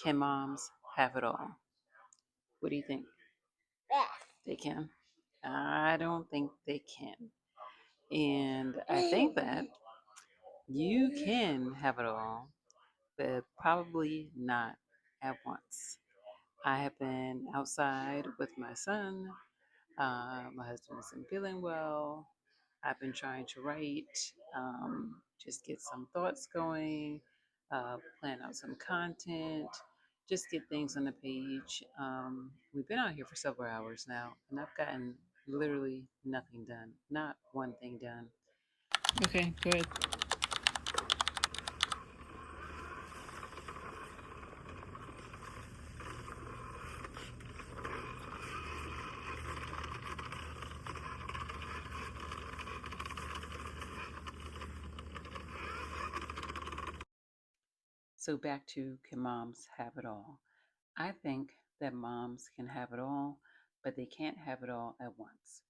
Can moms have it all? What do you think? They can? I don't think they can. And I think that you can have it all, but probably not at once. I have been outside with my son. My husband isn't feeling well. I've been trying to write, just get some thoughts going, plan out some content, just get things on the page. We've been out here for several hours now, and I've gotten literally nothing done, not one thing done. Okay, good. So back to, can moms have it all? I think that moms can have it all, but they can't have it all at once.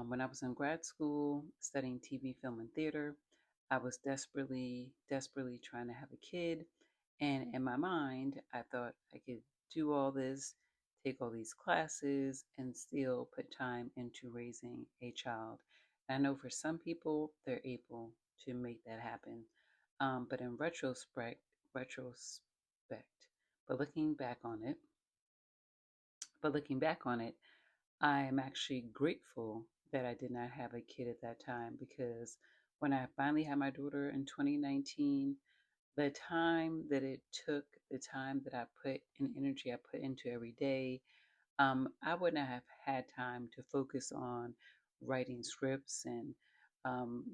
When I was in grad school studying TV, film, and theater, I was desperately trying to have a kid. And in my mind, I thought I could do all this, take all these classes, and still put time into raising a child. And I know for some people, they're able to make that happen. But in retrospect, but looking back on it, but looking back on it, I am actually grateful that I did not have a kid at that time because when I finally had my daughter in 2019, the time that it took, the time that I put in energy I put into every day, I wouldn't have had time to focus on writing scripts and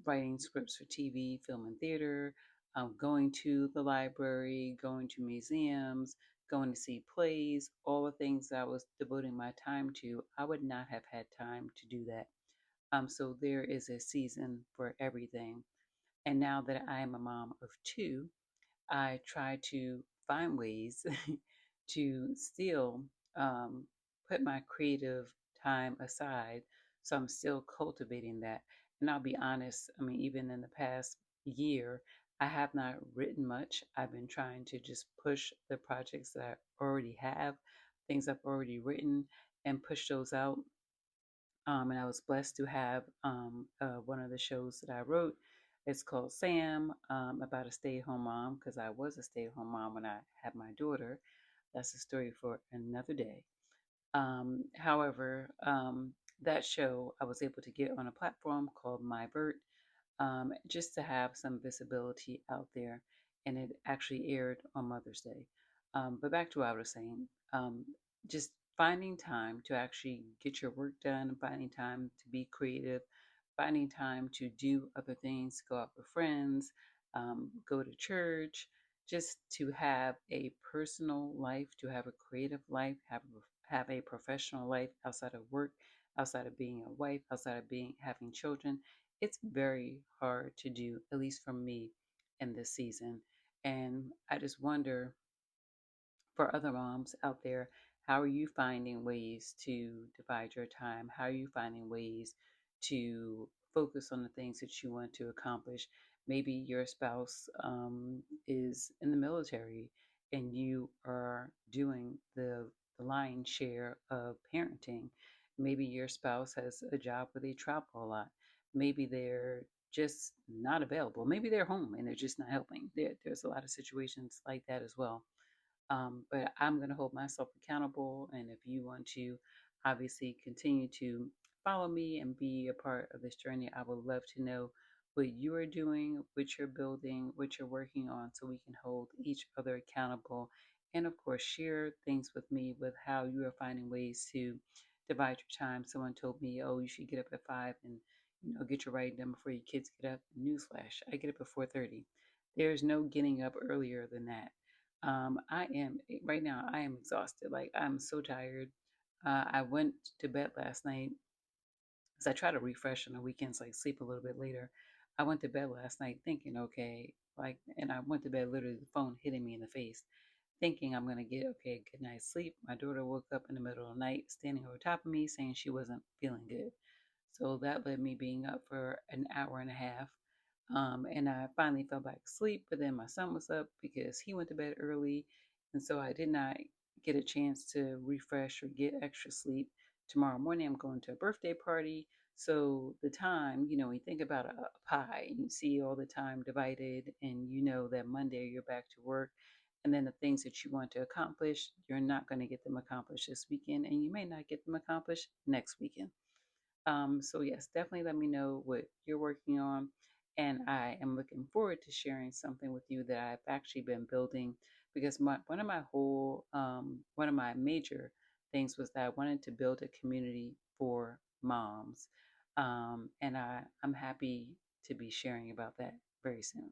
writing scripts for TV, film, and theater, going to the library, going to museums, going to see plays, all the things that I was devoting my time to. I would not have had time to do that. So there is a season for everything. And now that I am a mom of two, I try to find ways to still um, put my creative time aside. So I'm still cultivating that. And I'll be honest, I mean, even in the past year, I have not written much. I've been trying to just push the projects that I already have, things I've already written, and push those out. And I was blessed to have one of the shows that I wrote. It's called Sam, about a stay at home mom, because I was a stay at home mom when I had my daughter. That's a story for another day. However, that show I was able to get on a platform called MyVert, just to have some visibility out there. And it actually aired on Mother's Day. But back to what I was saying, um, just finding time to actually get your work done, finding time to be creative, finding time to do other things, go out with friends, go to church, just to have a personal life, to have a creative life, have a professional life outside of work, outside of being a wife, outside of being having children. It's very hard to do, at least for me in this season. And I just wonder, for other moms out there, how are you finding ways to divide your time? How are you finding ways to focus on the things that you want to accomplish? Maybe your spouse is in the military and you are doing the lion's share of parenting. Maybe your spouse has a job where they travel a lot. Maybe they're just not available. Maybe they're home and they're just not helping. There's a lot of situations like that as well. But I'm going to hold myself accountable. And if you want to obviously continue to follow me and be a part of this journey, I would love to know what you are doing, what you're building, what you're working on, so we can hold each other accountable. And of course, share things with me with how you are finding ways to divide your time. Someone told me, oh, you should get up at 5 and get your writing done before your kids get up. Newsflash, I get up at 4:30. There's no getting up earlier than that. I am right now. I am exhausted. Like I'm so tired. I went to bed last night because I try to refresh on the weekends, like sleep a little bit later. I went to bed last night thinking, okay, like, and I went to bed literally the phone hitting me in the face, thinking I'm gonna get okay, good night's sleep. My daughter woke up in the middle of the night, standing over top of me, saying she wasn't feeling good. So that led me being up for an hour and a half. And I finally fell back asleep, but then my son was up because he went to bed early. And so I did not get a chance to refresh or get extra sleep. Tomorrow morning, I'm going to a birthday party. So the time, you think about a pie and you see all the time divided, and you know that Monday you're back to work. And then the things that you want to accomplish, you're not going to get them accomplished this weekend, and you may not get them accomplished next weekend. So yes, definitely let me know what you're working on. And I am looking forward to sharing something with you that I've actually been building, because one of my major things was that I wanted to build a community for moms. And I'm happy to be sharing about that very soon.